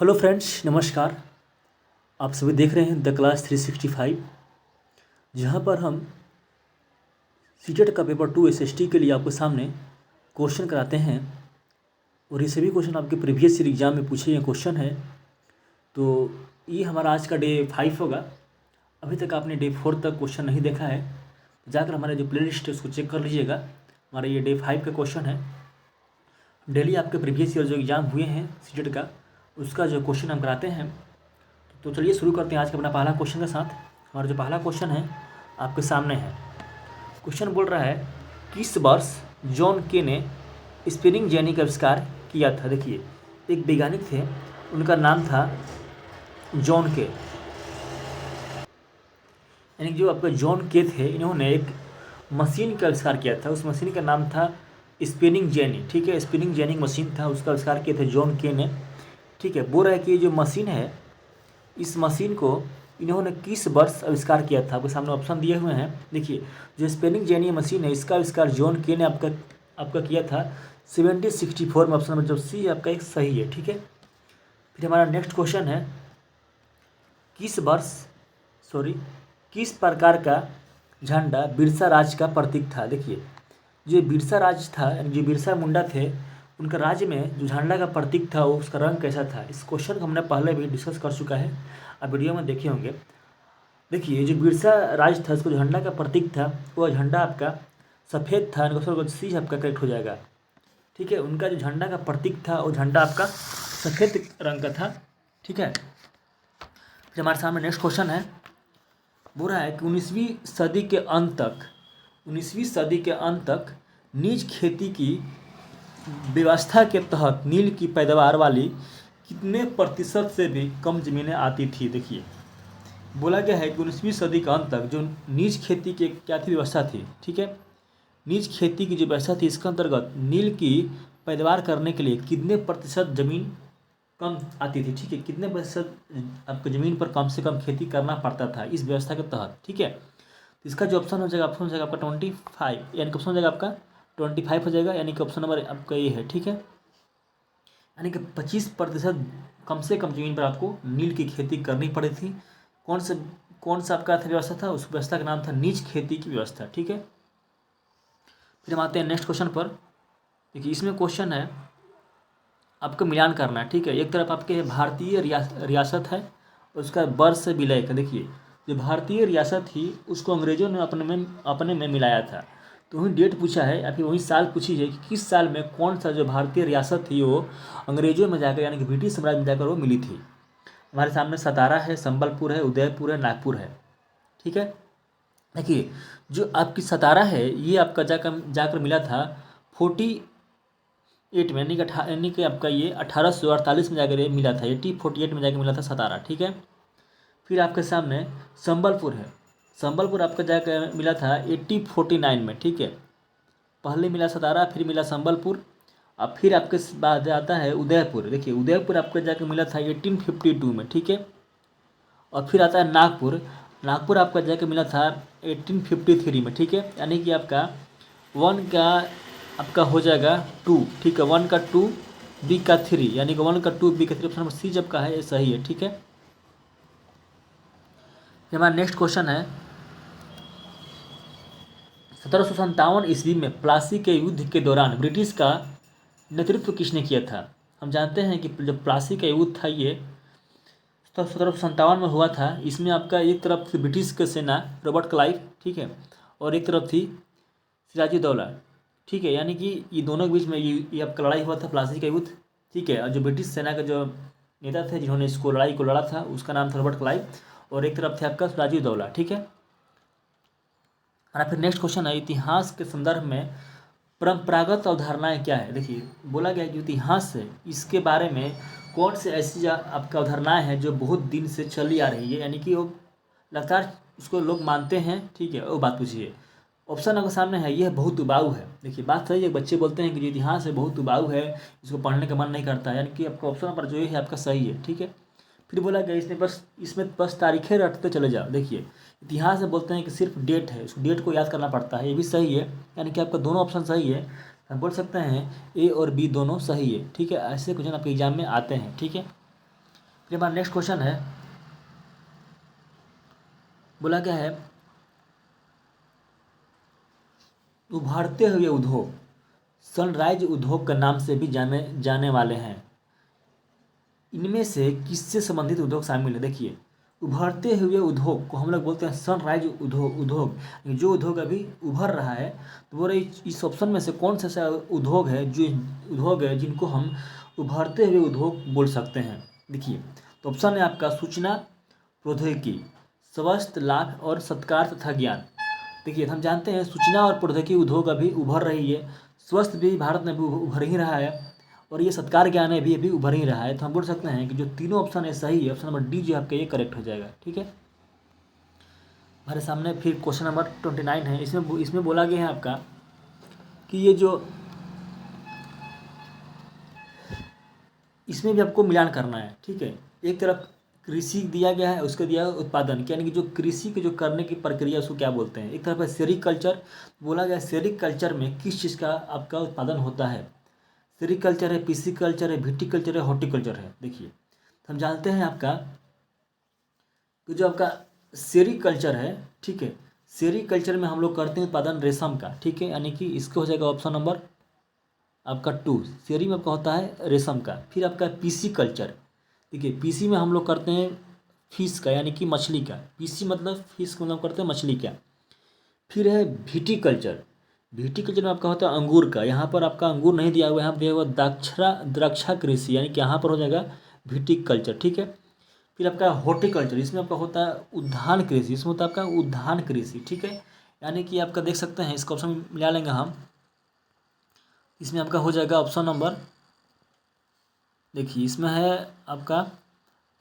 Hello friends, नमस्कार। आप सभी देख रहे हैं द क्लास 365, जहां पर हम सीटेट का पेपर 2 एसएसटी के लिए आपके सामने क्वेश्चन कराते हैं। और ये सभी क्वेश्चन आपके प्रीवियस ईयर एग्जाम में पूछे गए क्वेश्चन है। तो ये हमारा आज का डे 5 होगा। अभी तक आपने डे 4 तक क्वेश्चन नहीं देखा है तो जाकर हमारे जो प्ले लिस्ट है उसको चेक कर लीजिएगा। हमारा ये डे 5 का क्वेश्चन है। डेली आपके प्रीवियस ईयर जो एग्ज़ाम हुए हैं सीटेट का, उसका जो क्वेश्चन हम कराते हैं। तो चलिए शुरू करते हैं आज का अपना पहला क्वेश्चन के साथ। हमारा जो पहला क्वेश्चन है आपके सामने है। क्वेश्चन बोल रहा है, किस वर्ष जॉन के ने स्पिनिंग जेनी का आविष्कार किया था। देखिए, एक वैज्ञानिक थे, उनका नाम था जॉन के। यानी जो आपका जॉन के थे, इन्होंने एक मशीन का आविष्कार किया था। उस मशीन का नाम था स्पिनिंग जेनी। ठीक है, स्पिनिंग जेनी मशीन था, उसका आविष्कार किया था जॉन के ने। ठीक है, बोल रहा है कि ये जो मशीन है, इस मशीन को इन्होंने किस वर्ष आविष्कार किया था। आपके सामने ऑप्शन दिए हुए हैं। देखिए, जो स्पिनिंग जेनी मशीन है, इसका आविष्कार जॉन के ने आपका किया था 1764 में। ऑप्शन नंबर जो सी आपका एक सही है। ठीक है, फिर हमारा नेक्स्ट क्वेश्चन है, किस प्रकार का झंडा बिरसा राज का प्रतीक था। देखिए, जो बिरसा राज था, यानी जो बिरसा मुंडा थे, उनका राज्य में जो झंडा का प्रतीक था वो उसका रंग कैसा था। इस क्वेश्चन को हमने पहले भी डिस्कस कर चुका है, आप वीडियो में देखे होंगे। देखिए, जो बिरसा राज था, उसको जो झंडा का प्रतीक था वो झंडा आपका सफ़ेद था। क्वेश्चन सी आपका करेक्ट हो जाएगा। ठीक है, उनका जो झंडा का प्रतीक था वो झंडा आपका सफ़ेद रंग का था। ठीक है, फिर हमारे सामने नेक्स्ट क्वेश्चन है। बोल रहा है कि 19वीं सदी के अंत तक निज खेती की व्यवस्था के तहत नील की पैदावार वाली कितने प्रतिशत से भी कम ज़मीनें आती थी। देखिए, बोला गया है कि 19वीं सदी के अंत तक जो निज खेती की क्या थी व्यवस्था थी। ठीक है, निज खेती की जो व्यवस्था थी, इसके अंतर्गत नील की पैदावार करने के लिए कितने प्रतिशत ज़मीन कम आती थी। ठीक है, कितने प्रतिशत आपको ज़मीन पर कम से कम खेती करना पड़ता था इस व्यवस्था के तहत। ठीक है, तो इसका जो ऑप्शन हो जाएगा आपका 25, यानी कि ऑप्शन हो जाएगा आपका 25 हो जाएगा, यानी कि ऑप्शन नंबर आपका ये है। ठीक है, यानी कि 25% कम से कम ज़मीन पर आपको नील की खेती करनी पड़ी थी। कौन सा आपका अर्थव्यवस्था था, उस व्यवस्था का नाम था निज खेती की व्यवस्था। ठीक है, फिर हम आते हैं नेक्स्ट क्वेश्चन पर। देखिए, इसमें क्वेश्चन है आपको मिलान करना है। ठीक है, एक तरफ आपके भारतीय रियासत है, उसका वर्ष से विलय का। देखिए, जो भारतीय रियासत थी उसको अंग्रेजों ने अपने में मिलाया था। तो वही डेट पूछा है या फिर वही साल पूछी है कि किस साल में कौन सा जो भारतीय रियासत थी वो अंग्रेजों में जाकर, यानी कि ब्रिटिश साम्राज्य में जाकर वो मिली थी। हमारे सामने सतारा है, संबलपुर है, उदयपुर है, नागपुर है। ठीक है, देखिए, जो आपकी सतारा है ये आपका जाकर मिला था 48 में, यानी कि आपका ये 1848 में जाकर ये मिला था। 1848 में जाकर मिला था सतारा। ठीक है, फिर आपके सामने संबलपुर है। संबलपुर आपका जाकर मिला था 1849 में। ठीक है, पहले मिला सतारा, फिर मिला संबलपुर, अब फिर आपके बाद आता है उदयपुर। देखिए, उदयपुर आपका जाकर मिला था 1852 में। ठीक है, और फिर आता है नागपुर। नागपुर आपका जाकर मिला था 1853 में। ठीक है, यानी कि आपका 1 का आपका हो जाएगा 2। ठीक है, 1 का 2, बी का 3, यानी कि 1 का 2, बी का 3, ऑप्शन नंबर सी जब का है ये सही है। ठीक है, हमारा नेक्स्ट क्वेश्चन है, 1757 ईस्वी में प्लासी के युद्ध के दौरान ब्रिटिश का नेतृत्व किसने किया था। हम जानते हैं कि जब प्लासी का युद्ध था ये 1757 में हुआ था। इसमें आपका एक तरफ थी ब्रिटिश की सेना रॉबर्ट क्लाइव, ठीक है, और एक तरफ थी सिराजुद्दौला। ठीक है, यानी कि ये दोनों के बीच में ये आपका लड़ाई हुआ था, प्लासी का युद्ध। ठीक है, और जो ब्रिटिश सेना का जो नेता थे जिन्होंने इसको लड़ाई को लड़ा था, उसका नाम था रॉबर्ट क्लाइव, और एक तरफ थे आपका सिराजुद्दौला। ठीक है, और फिर नेक्स्ट क्वेश्चन है, इतिहास के संदर्भ में परंपरागत अवधारणाएं क्या है। देखिए, बोला गया है कि इतिहास है, इसके बारे में कौन से ऐसी आपका अवधारणाएं हैं जो बहुत दिन से चली आ रही है, यानी कि वो लगातार उसको लोग मानते हैं। ठीक है, वो बात पूछिए। ऑप्शन आपके सामने है, यह बहुत उबाऊ है। देखिए, बात सही है, बच्चे बोलते हैं कि जो इतिहास है बहुत उबाऊ है, इसको पढ़ने का मन नहीं करता, यानी कि आपका ऑप्शन पर जो है आपका सही है। ठीक है, फिर बोला गया इसमें बस तारीखें रटते चले जाओ। देखिए, इतिहास में बोलते हैं कि सिर्फ डेट है, उस डेट को याद करना पड़ता है, ये भी सही है, यानी कि आपका दोनों ऑप्शन सही है। हम बोल सकते हैं ए और बी दोनों सही है। ठीक है, ऐसे क्वेश्चन आपके एग्जाम में आते हैं। ठीक है, फिर हमारा नेक्स्ट क्वेश्चन है, बोला क्या है, उभरते हुए उद्योग सनराइज उद्योग के नाम से भी जाने जाने वाले हैं, इनमें से किससे संबंधित उद्योग शामिल है। देखिए, उभरते हुए उद्योग को हम लोग बोलते हैं सनराइज उद्योग। जो उद्योग अभी उभर रहा है, तो बोल रहे इस ऑप्शन में से कौन सा ऐसा उद्योग है जो उद्योग है जिनको हम उभरते हुए उद्योग बोल सकते हैं। देखिए, तो ऑप्शन है आपका सूचना प्रौद्योगिकी, स्वास्थ्य लाभ और सत्कार तथा ज्ञान। देखिए, हम जानते हैं सूचना और प्रौद्योगिकी उद्योग अभी उभर रही है, स्वास्थ्य भी भारत में भी उभर ही रहा है, और ये सत्कार ज्ञान है भी अभी उभर ही रहा है। तो हम बोल सकते हैं कि जो तीनों ऑप्शन है सही है, ऑप्शन नंबर डी जो आपका ये करेक्ट हो जाएगा। ठीक है, हमारे सामने फिर क्वेश्चन नंबर 29 है। इसमें बोला गया है आपका कि ये जो इसमें भी आपको मिलान करना है। ठीक है, एक तरफ कृषि दिया गया है, उसके दिया उत्पादन, यानी कि जो कृषि के जो करने की प्रक्रिया उसको क्या बोलते हैं। एक तरफ है सेरिकल्चर, बोला गया सेरिकल्चर में किस चीज़ का आपका उत्पादन होता है। सेरिकल्चर है, पिसिकल्चर है, विटिकल्चर है, हॉर्टिकल्चर है। देखिए, हम जानते हैं आपका कि जो आपका सेरिकल्चर है, ठीक है, सेरिकल्चर में हम लोग करते हैं उत्पादन रेशम का। ठीक है, यानी कि इसका हो जाएगा ऑप्शन नंबर आपका 2, सेरी में आपका होता है रेशम का। फिर आपका पीसी कल्चर, देखिए पीसी में हम लोग करते हैं फिश का, यानी कि मछली का। पीसी मतलब फिश का, मतलब करते हैं मछली का। फिर है विटिकल्चर, विटिकल्चर में आपका होता है अंगूर का। यहाँ पर आपका अंगूर नहीं दिया हुआ है, यहाँ पर दिया हुआ द्राक्षा कृषि, यानी कि यहाँ पर हो जाएगा विटिकल्चर। ठीक है, फिर आपका हॉर्टिकल्चर, इसमें आपका होता है उद्यान कृषि, इसमें होता है आपका उद्यान कृषि। ठीक है, यानी कि आपका देख सकते हैं, इसका ऑप्शन मिला लेंगे हम, इसमें आपका हो जाएगा ऑप्शन नंबर, देखिए इसमें है आपका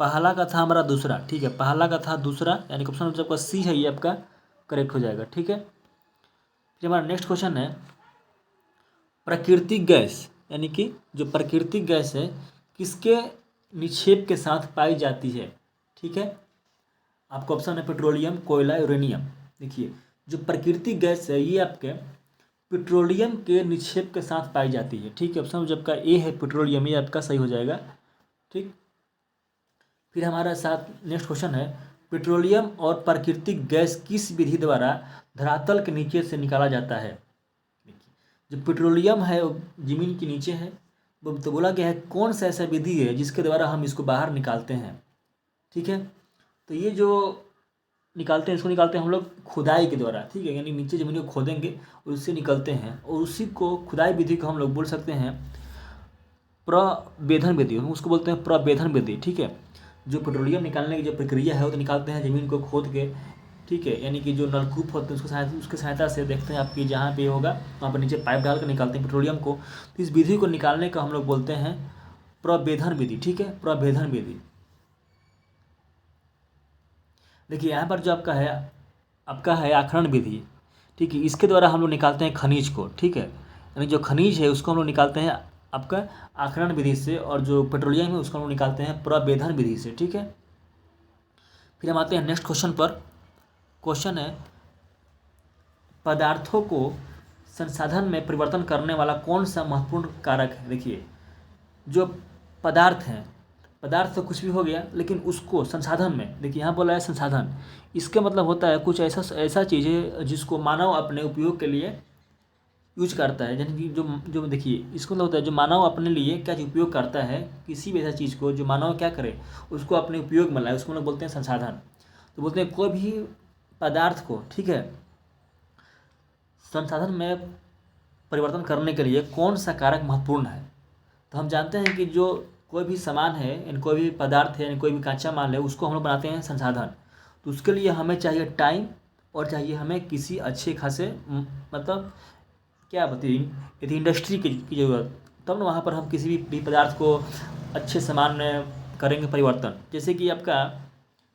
पहला का था हमारा दूसरा। ठीक है, पहला का था दूसरा, यानी कि ऑप्शन नंबर आपका सी है, ये आपका करेक्ट हो जाएगा। ठीक है, फिर हमारा नेक्स्ट क्वेश्चन है प्राकृतिक गैस, यानी कि जो प्राकृतिक गैस है किसके निक्षेप के साथ पाई जाती है। ठीक है, आपका ऑप्शन है पेट्रोलियम, कोयला, यूरेनियम। देखिए, जो प्राकृतिक गैस है ये आपके पेट्रोलियम के निक्षेप के साथ पाई जाती है। ठीक है, ऑप्शन जब का ए है पेट्रोलियम, ये आपका सही हो जाएगा। ठीक, फिर हमारा साथ नेक्स्ट क्वेश्चन है पेट्रोलियम और प्राकृतिक गैस किस विधि द्वारा धरातल के नीचे से निकाला जाता है। देखिए, जो पेट्रोलियम है वो जमीन के नीचे है, तो बोला गया है कौन सा ऐसा विधि है जिसके द्वारा हम इसको बाहर निकालते हैं। ठीक है, तो ये जो निकालते हैं, इसको निकालते हैं हम लोग खुदाई के द्वारा। ठीक है, यानी नीचे जमीन को खोदेंगे और उससे निकलते हैं, और उसी को खुदाई विधि को हम लोग बोल सकते हैं प्रवेधन विधि, हम उसको बोलते हैं प्रवेधन विधि। ठीक है, जो पेट्रोलियम निकालने की जो प्रक्रिया है वो तो निकालते हैं जमीन को खोद के। ठीक है, यानी कि जो नलकूप होते हैं उसकी सहायता से देखते हैं आपकी जहाँ पे होगा वहाँ पर नीचे पाइप डाल कर निकालते हैं पेट्रोलियम को। तो इस विधि को निकालने का हम लोग बोलते हैं प्रवेधन विधि। ठीक है, प्रवेधन विधि। देखिए, यहाँ पर जो आपका है आखनन विधि। ठीक है, इसके द्वारा हम लोग निकालते हैं खनिज को। ठीक है, यानी जो खनिज है उसको हम लोग निकालते हैं आपका आखनन विधि से, और जो पेट्रोलियम है उसको हम लोग निकालते हैं प्रवेधन विधि से। ठीक है, फिर हम आते हैं नेक्स्ट क्वेश्चन पर। क्वेश्चन है पदार्थों को संसाधन में परिवर्तन करने वाला कौन सा महत्वपूर्ण कारक है। देखिए, जो पदार्थ हैं, पदार्थ तो कुछ भी हो गया, लेकिन उसको संसाधन में, देखिए यहाँ बोला है संसाधन, इसका मतलब होता है कुछ ऐसा चीज़ है जिसको मानव अपने उपयोग के लिए यूज करता है। यानी कि जो देखिए, इसको मतलब होता है जो मानव अपने लिए क्या उपयोग करता है, किसी भी ऐसा चीज़ को जो मानव क्या करे उसको अपने उपयोग में लाए, उसको लोग बोलते हैं संसाधन। तो बोलते हैं कोई भी पदार्थ को, ठीक है, संसाधन में परिवर्तन करने के लिए कौन सा कारक महत्वपूर्ण है। तो हम जानते हैं कि जो कोई भी सामान है, यानी कोई भी पदार्थ है, यानी कोई भी कच्चा माल है, उसको हम लोग बनाते हैं संसाधन। तो उसके लिए हमें चाहिए टाइम, और चाहिए हमें किसी अच्छे खासे मतलब क्या बताइए, यदि इंडस्ट्री की ज़रूरत, तब ना वहाँ पर हम किसी भी पदार्थ को अच्छे सामान में करेंगे परिवर्तन। जैसे कि आपका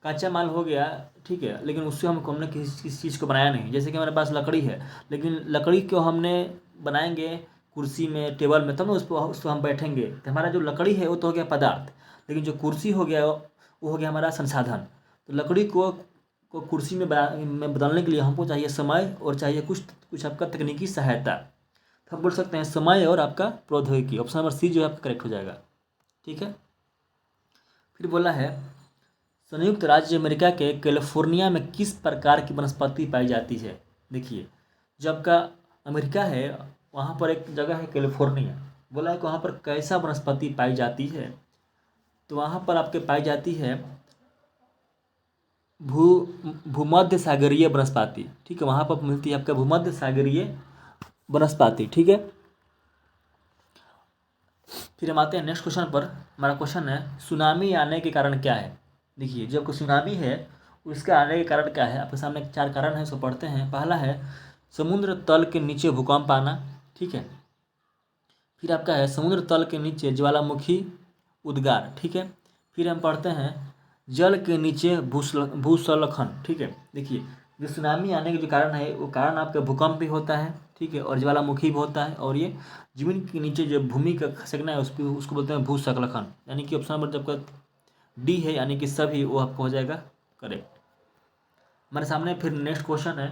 कच्चा माल हो गया, ठीक है, लेकिन उससे हमने किसी चीज़ को बनाया नहीं। जैसे कि हमारे पास लकड़ी है, लेकिन लकड़ी को हमने बनाएंगे कुर्सी में, टेबल में, तब ना उस पर हम बैठेंगे। तो हमारा जो लकड़ी है वो तो हो गया पदार्थ, लेकिन जो कुर्सी हो गया वो हो गया हमारा संसाधन। तो लकड़ी को कुर्सी में बदलने के लिए हमको चाहिए समय, और चाहिए कुछ आपका तकनीकी सहायता। तो हम बोल सकते हैं समय और आपका प्रौद्योगिकी। ऑप्शन नंबर सी जो है आपका करेक्ट हो जाएगा। ठीक है, फिर बोला है संयुक्त राज्य अमेरिका के कैलिफोर्निया में किस प्रकार की वनस्पति पाई जाती है। देखिए जो आपका अमेरिका है वहाँ पर एक जगह है कैलिफोर्निया, बोला है कि वहाँ पर कैसा वनस्पति पाई जाती है, तो वहाँ पर आपके पाई जाती है भू भूमध्य सागरीय वनस्पति। ठीक है, वहाँ पर मिलती है आपका भूमध्य सागरीय वनस्पति। ठीक है, फिर हम आते हैं नेक्स्ट क्वेश्चन पर। हमारा क्वेश्चन है सुनामी आने के कारण क्या है। देखिए जब कोई सुनामी है उसके आने के कारण क्या है, आपके सामने 4 कारण है, उसको पढ़ते हैं। पहला है समुद्र तल के नीचे भूकंप आना। ठीक है, फिर आपका है समुद्र तल के नीचे ज्वालामुखी उद्गार। ठीक है, फिर हम पढ़ते हैं जल के नीचे भूस्खलन। ठीक है, देखिए जो सुनामी आने के जो कारण है वो कारण आपका भूकंप भी होता है। ठीक है, और ज्वालामुखी भी होता है, और ये जमीन के नीचे जो भूमि का खसकना है उसको बोलते हैं भूस्खलन। यानी कि ऑप्शन नंबर जब का डी है यानी कि सभी वो आपको हो जाएगा करेक्ट। हमारे सामने फिर नेक्स्ट क्वेश्चन है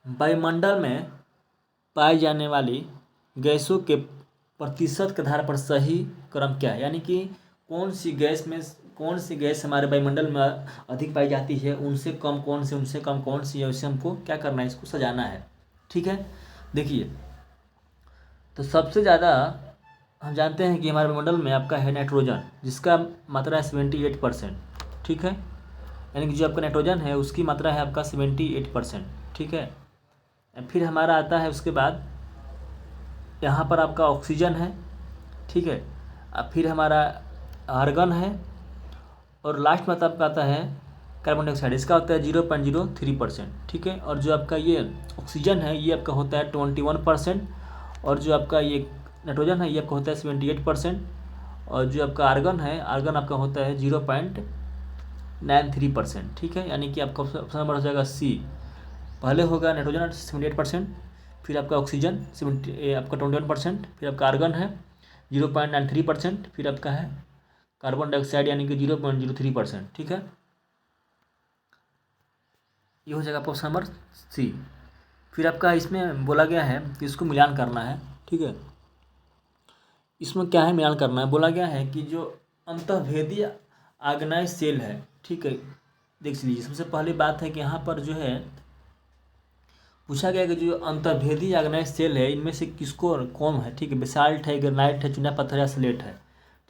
वायुमंडल में पाई जाने वाली गैसों के प्रतिशत के आधार पर सही क्रम क्या है। यानी कि कौन सी गैस हमारे वायुमंडल में अधिक पाई जाती है, उनसे कम कौन सी, उनसे कम कौन सी है, उससे हमको क्या करना है, इसको सजाना है। ठीक है, देखिए तो सबसे ज़्यादा हम जानते हैं कि हमारे वायुमंडल में आपका है नाइट्रोजन, जिसका मात्रा है 78%। ठीक है, यानी कि जो आपका नाइट्रोजन है उसकी मात्रा है आपका 78%। ठीक है, फिर हमारा आता है उसके बाद यहाँ पर आपका ऑक्सीजन है। ठीक है, अब फिर हमारा आर्गन है, और लास्ट में आपका आता है कार्बन डाइऑक्साइड, इसका होता है 0.03%। ठीक है, और जो आपका ये ऑक्सीजन है ये आपका होता है 21%, और जो आपका ये नाइट्रोजन है ये आपका होता है 78%, और जो आपका आर्गन है आर्गन आपका होता है 0.93%। ठीक है, यानी कि आपका ऑप्शन नंबर हो जाएगा सी। पहले होगा नाइट्रोजन 78%, फिर आपका ऑक्सीजन आपका 21%, फिर आपका आर्गन है 0.93%, फिर आपका है कार्बन डाइऑक्साइड यानी कि 0.03%। ठीक है, ये हो जाएगा ऑप्शन नंबर सी। फिर आपका इसमें बोला गया है कि इसको मिलान करना है। ठीक है, इसमें क्या है मिलान करना है, बोला गया है कि जो अंतःभेदीय आग्नेय सेल है। ठीक है, देख लीजिए सबसे पहली बात है कि यहाँ पर जो है पूछा गया कि जो अंतर्भेदी आग्नेय सेल है इनमें से किसको कौन है। ठीक है, बेसाल्ट है, ग्रेनाइट है, चूना पत्थर या स्लेट है।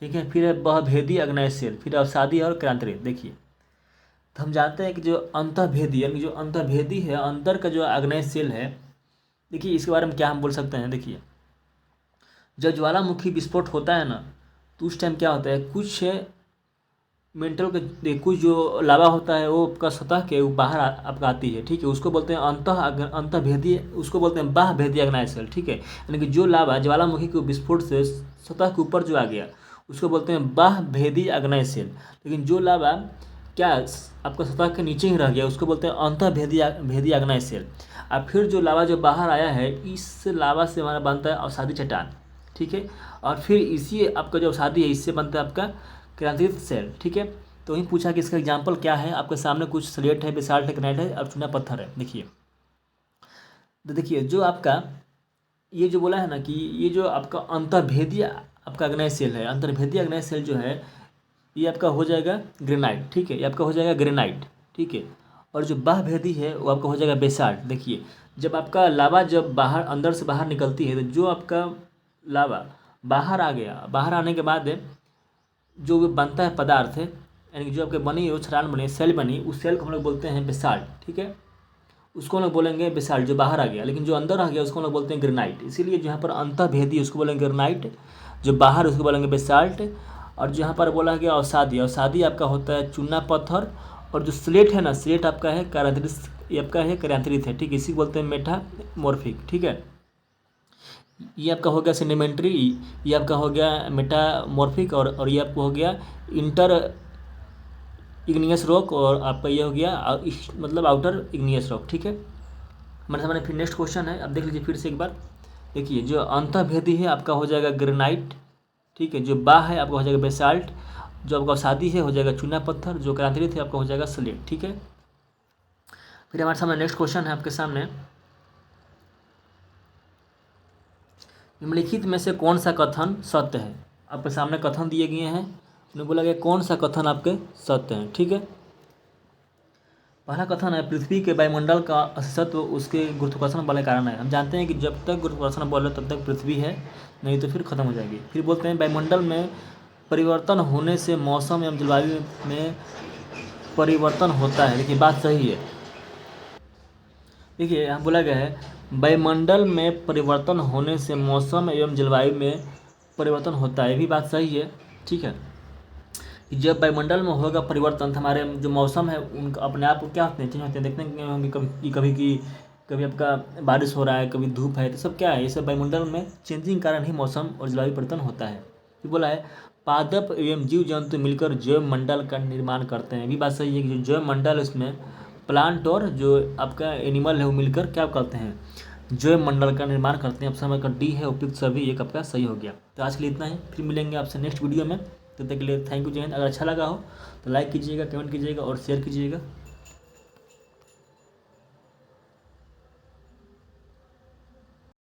ठीक है, फिर है बहुभेदी आग्नेय सेल, फिर अवसादी और क्रांतिरित। देखिए तो हम जानते हैं कि जो अंतर्भेदी यानी जो अंतर्भेदी है अंदर का जो आग्नेय सेल है, देखिए इसके बारे में क्या हम बोल सकते हैं। देखिए जब ज्वालामुखी विस्फोट होता है ना तो उस टाइम क्या होता है, कुछ मेंटल के कुछ जो लावा होता है वो आपका सतह के बाहर आपका आती है। ठीक है, उसको बोलते हैं अंतःभेदी, उसको बोलते हैं बाह्यभेदी आग्नेय सेल। ठीक है, यानी कि जो लावा ज्वालामुखी के विस्फोट से सतह के ऊपर जो आ गया उसको बोलते हैं बाह्यभेदी आग्नेय सेल। लेकिन जो लावा क्या आपका सतह के नीचे ही रह गया उसको बोलते हैं अंतःभेदी आग्नेय सेल। और फिर जो लावा जो बाहर आया है इस लावा से हमारा बनता है अवसादी चट्टान। ठीक है, और फिर इसी आपका जो अवसादी है इससे बनता है आपका क्रांतिरित सेल। ठीक है, तो वहीं पूछा कि इसका एग्जाम्पल क्या है, आपके सामने कुछ स्लेट है, बेसाल्ट है, ग्रेनाइट है और चूना पत्थर है। देखिए तो देखिए जो आपका ये जो बोला है ना कि ये जो आपका अंतर्भेदी आपका आग्नेय सेल है, अंतर्भेदी आग्नेय सेल जो है ये आपका हो जाएगा ग्रेनाइट। ठीक है, ये आपका हो जाएगा ग्रेनाइट। ठीक है, और जो बाह्यभेदी है वो आपका हो जाएगा बेसाल्ट। देखिए जब आपका लावा जब बाहर अंदर से बाहर निकलती है तो जो आपका लावा बाहर आ गया, बाहर आने के बाद जो बनता है पदार्थ है यानी कि जो आपके बनी हो छरान बनी सेल बनी उस सेल को हम लोग बोलते हैं बेसाल्ट। ठीक है, उसको हम लोग बोलेंगे बेसाल्ट जो बाहर आ गया, लेकिन जो अंदर आ गया उसको हम लोग बोलते हैं ग्रेनाइट। इसीलिए जो यहाँ पर अंतःभेदी उसको बोलेंगे ग्रेनाइट, जो बाहर उसको बोलेंगे बेसाल्ट, और जो यहाँ पर बोला गया अवसादी, अवसादी आपका होता है चूना पत्थर, और जो स्लेट है ना स्लेट आपका है क्रांतिरित, ये आपका है क्रांतिरित है। ठीक है, इसी को बोलते हैं मेटामॉर्फिक। ठीक है, ये आपका हो गया सेडिमेंट्री, ये आपका हो गया मेटामॉर्फिक, और ये आपको हो गया इंटर इग्नियस रॉक, और आपका ये हो गया मतलब आउटर इग्नियस रॉक। ठीक है, हमारे सामने फिर नेक्स्ट क्वेश्चन है, अब देख लीजिए फिर से एक बार। देखिए जो अंतःभेदी है आपका हो जाएगा ग्रेनाइट। ठीक है, जो बाह है आपका हो जाएगा बेसाल्ट, जो आपका अवसादी है हो जाएगा चूना पत्थर, जो क्रांतिरित है आपका हो जाएगा स्लेट। ठीक है, फिर हमारे सामने नेक्स्ट क्वेश्चन है आपके सामने, निम्नलिखित में से कौन सा कथन सत्य है। आपके सामने कथन दिए गए हैं, उन्हें बोला गया कौन सा कथन आपके सत्य हैं। ठीक है, पहला कथन है पृथ्वी के वायुमंडल का अस्तित्व उसके गुरुत्वाकर्षण बल के कारण है। हम जानते हैं कि जब तक गुरुत्वाकर्षण बल है तब तक पृथ्वी है, नहीं तो फिर खत्म हो जाएगी। फिर बोलते हैं वायुमंडल में परिवर्तन होने से मौसम एवं जलवायु में परिवर्तन होता है। देखिए बात सही है। देखिए यहाँ बोला गया है वायुमंडल में परिवर्तन होने से मौसम एवं जलवायु में परिवर्तन होता है, ये भी बात सही है। ठीक है, जब वायुमंडल में होगा परिवर्तन तो हमारे जो मौसम है उनका अपने आप क्या होते हैं, चेंज होते हैं। देखते हैं होंगे कभी आपका बारिश हो रहा है, कभी धूप है, तो सब क्या है, ये सब वायुमंडल में चेंजिंग कारण ही मौसम और जलवायु परिवर्तन होता है। ये बोला है पादप एवं जीव जंतु मिलकर जैव मंडल का निर्माण करते हैं। ये भी बात सही है कि जो जैव मंडल उसमें प्लांट और जो आपका एनिमल है वो मिलकर क्या करते हैं, जैव मंडल का निर्माण करते हैं। ऑप्शन नंबर डी है उपयुक्त सभी, एक आपका सही हो गया। तो आज के लिए इतना ही, फिर मिलेंगे आपसे नेक्स्ट वीडियो में। तब तक के लिए थैंक यू, जय हिंद। अगर अच्छा लगा हो तो लाइक कीजिएगा, कमेंट कीजिएगा और शेयर कीजिएगा।